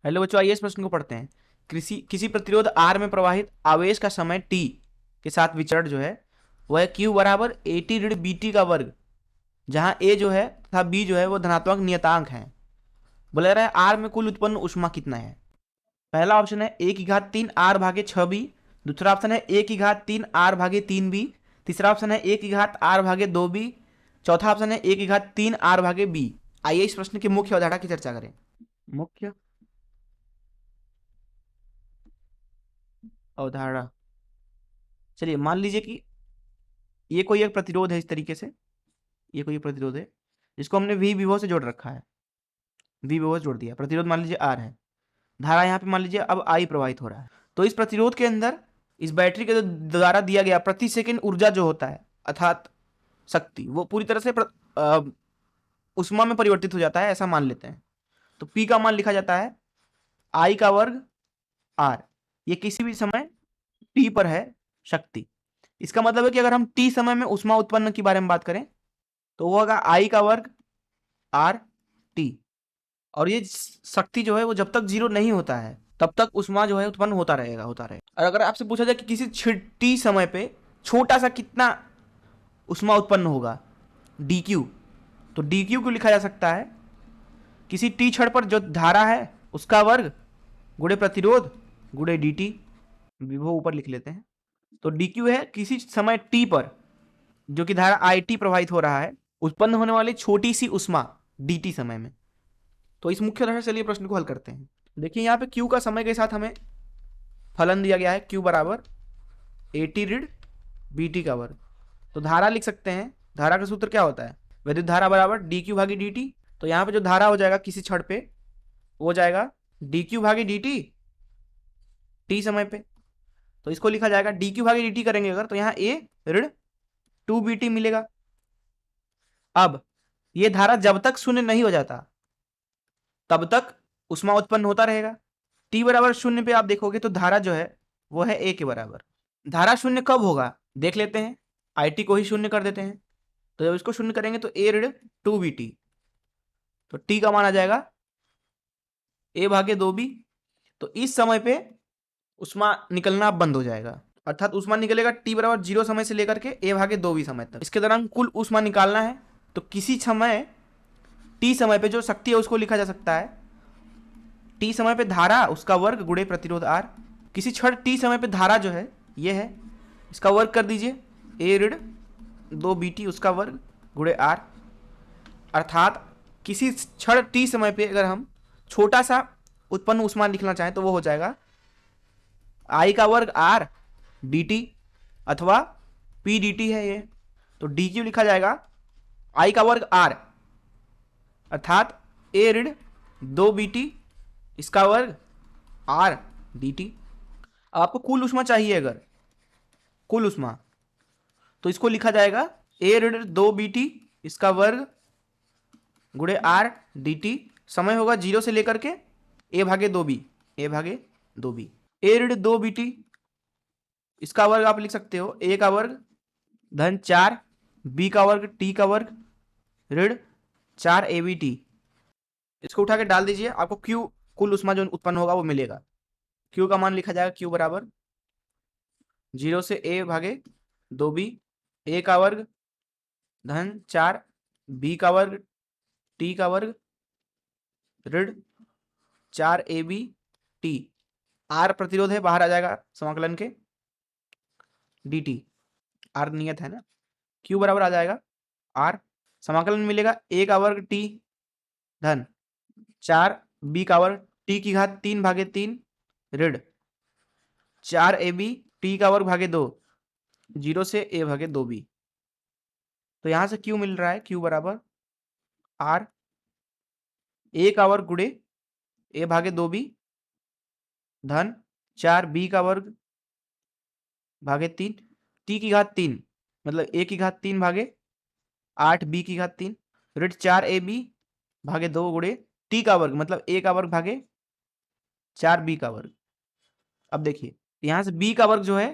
Hello बच्चों, आइए इस प्रश्न को पढ़ते हैं। किसी प्रतिरोध R में प्रवाहित आवेश का समय t के साथ विचरण जो है वह Q बराबर AT ऋण BT का वर्ग, जहां A जो है तथा B जो है वो धनात्मक नियतांक है। बोला जा रहा है R में कुल उत्पन्न ऊष्मा कितना है। पहला ऑप्शन है a की घात 3 R भागे 6B। दूसरा ऑप्शन है a की घात 3 R भागे 3B। तीसरा ऑप्शन है a की घात R भागे 2B। चौथा ऑप्शन है a की घात 3 R भागे B। आइए इस प्रश्न की मुख्य अवधारणा की चर्चा करें। मुख्य अवधारणा, चलिए मान लीजिए कि ये कोई एक प्रतिरोध है। इस तरीके से ये कोई एक प्रतिरोध है जिसको हमने वी विभव से जोड़ रखा है। वी विभव से जोड़ दिया, प्रतिरोध मान लीजिए आर है, धारा यहाँ पे मान लीजिए अब आई प्रवाहित हो रहा है। तो इस प्रतिरोध के अंदर इस बैटरी के द्वारा दिया गया प्रति सेकंड ऊर्जा जो होता है अर्थात शक्ति, वो पूरी तरह से उष्मा में परिवर्तित हो जाता है, ऐसा मान लेते हैं। तो पी का मान लिखा जाता है आई का वर्ग आर। ये किसी भी समय टी पर है शक्ति। इसका मतलब है कि अगर हम टी समय में उष्मा उत्पन्न की बारे में बात करें तो वो होगा आई का वर्ग आर टी। और ये शक्ति जो है वो जब तक जीरो नहीं होता है तब तक उष्मा जो है उत्पन्न होता रहेगा और अगर आपसे पूछा जाए कि किसी टी समय पे छोटा सा कितना उष्मा उत्पन्न होगा डी क्यू, तो डी क्यू को लिखा जा सकता है किसी टी क्षण पर जो धारा है उसका वर्ग गुणे प्रतिरोध गुणे डी टी। विभव ऊपर लिख लेते हैं। तो डी क्यू है किसी समय टी पर जो कि धारा आई टी प्रवाहित हो रहा है उत्पन्न होने वाली छोटी सी उष्मा डी टी समय में। तो इस मुख्य तरह से चलिए प्रश्न को हल करते हैं। देखिए यहाँ पे Q का समय के साथ हमें फलन दिया गया है Q बराबर AT ऋण BT का वर्ग। तो धारा लिख सकते हैं, धारा का सूत्र क्या होता है, विद्युत धारा बराबर DQ भागी DT। तो यहाँ पे जो धारा हो जाएगा किसी क्षण पे वो हो जाएगा DQ भागी DT टी समय पे। तो इसको लिखा जाएगा DQ भागी DT करेंगे अगर तो यहाँ A ऋण 2BT मिलेगा। अब ये धारा जब तक शून्य नहीं हो जाता तब तक उष्मा उत्पन्न होता रहेगा। टी बराबर शून्य पे आप देखोगे तो धारा जो है वो है ए के बराबर। धारा शून्य कब होगा देख लेते हैं, आई टी को ही शून्य कर देते हैं। तो जब इसको शून्य करेंगे तो ए ऋण 2BT, तो टी का मान आ जाएगा ए भागे 2B। तो इस समय पे उष्मा निकलना बंद हो जाएगा, अर्थात उष्मा निकलेगा टी बराबर 0 समय से लेकर के ए भागे 2B समय तक। इसके दौरान कुल उष्मा निकालना है। तो किसी समय टी समय पे जो शक्ति है उसको लिखा जा सकता है टी समय पे धारा उसका वर्ग गुणे प्रतिरोध आर। किसी क्षण टी समय पे धारा जो है ये है, इसका वर्ग कर दीजिए ए ऋण 2BT उसका वर्ग गुणे आर। अर्थात किसी क्षण टी समय पे अगर हम छोटा सा उत्पन्न उष्मा लिखना चाहें तो वो हो जाएगा आई का वर्ग आर dt अथवा पी डी टी है ये। तो डी क्यू लिखा जाएगा आई का वर्ग आर अर्थात ए ऋण 2BT इसका वर्ग आर डी टी। आपको कुल उष्मा चाहिए अगर कुल उष्मा तो इसको लिखा जाएगा ए ऋण 2BT इसका वर्ग गुणे आर डी टी। समय होगा 0 से लेकर के ए भागे 2B, ए भागे 2B। ए ऋण 2BT इसका वर्ग आप लिख सकते हो ए का वर्ग धन 4 B का वर्ग T का वर्ग ऋण 4 ABT। इसको उठा के डाल दीजिए, आपको Q कुल उष्मा जो उत्पन्न होगा वो मिलेगा। Q का मान लिखा जाएगा Q बराबर 0 से A भागे 2B A का वर्ग धन 4 B का वर्ग T का वर्ग ऋण 4 AB T। R प्रतिरोध है, बाहर आ जाएगा समाकलन के dt, R नियत है ना। Q बराबर आ जाएगा R, समाकलन मिलेगा A का वर्ग T धन 4 B का वर्ग T की घात 3 भागे 3 ऋण 4 AB T का वर्ग भागे 2 0 से A भागे 2B। तो यहां से Q मिल रहा है Q बराबर R A का वर्ग गुणे A भागे 2B धन 4 B का वर्ग भागे 3 T की घात 3 मतलब A की घात 3 भागे 8 B की घात 3 ऋण 4 AB भागे 2 गुणे T का वर्ग मतलब A का वर्ग भागे 4 B का वर्ग। अब देखिए यहां से B का वर्ग जो है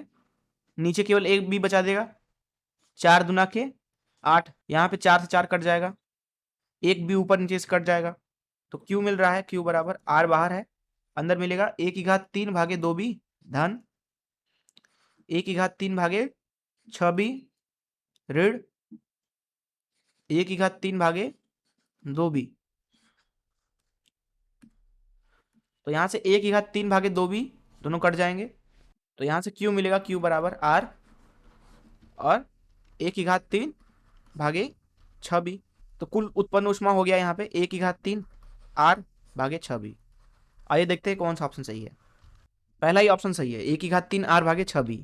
नीचे केवल एक B बचा देगा, 4 दुना के 8, यहाँ पे 4 से 4 कट जाएगा, एक B ऊपर नीचे से कट जाएगा। तो Q मिल रहा है Q बराबर R बाहर है अंदर मिलेगा 1 की घात 3 भागे 2b धन 1 की घात 3 भागे 6b ऋण 1 की घात 3 भागे 2b। तो यहाँ से 1 की घात 3 भागे 2b दोनों कट जाएंगे, तो यहाँ से q मिलेगा, q बराबर r और 1 की घात 3 भागे 6b। तो कुल उत्पन्न ऊष्मा हो गया यहाँ पे 1 की घात 3 r भागे 6b। आइए देखते हैं कौन सा ऑप्शन सही है। पहला ही ऑप्शन सही है, 1 की घात 3 r भागे 6b।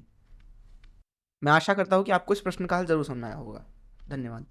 मैं आशा करता हूँ कि आपको इस प्रश्न का हल जरूर समझ आया होगा। धन्यवाद।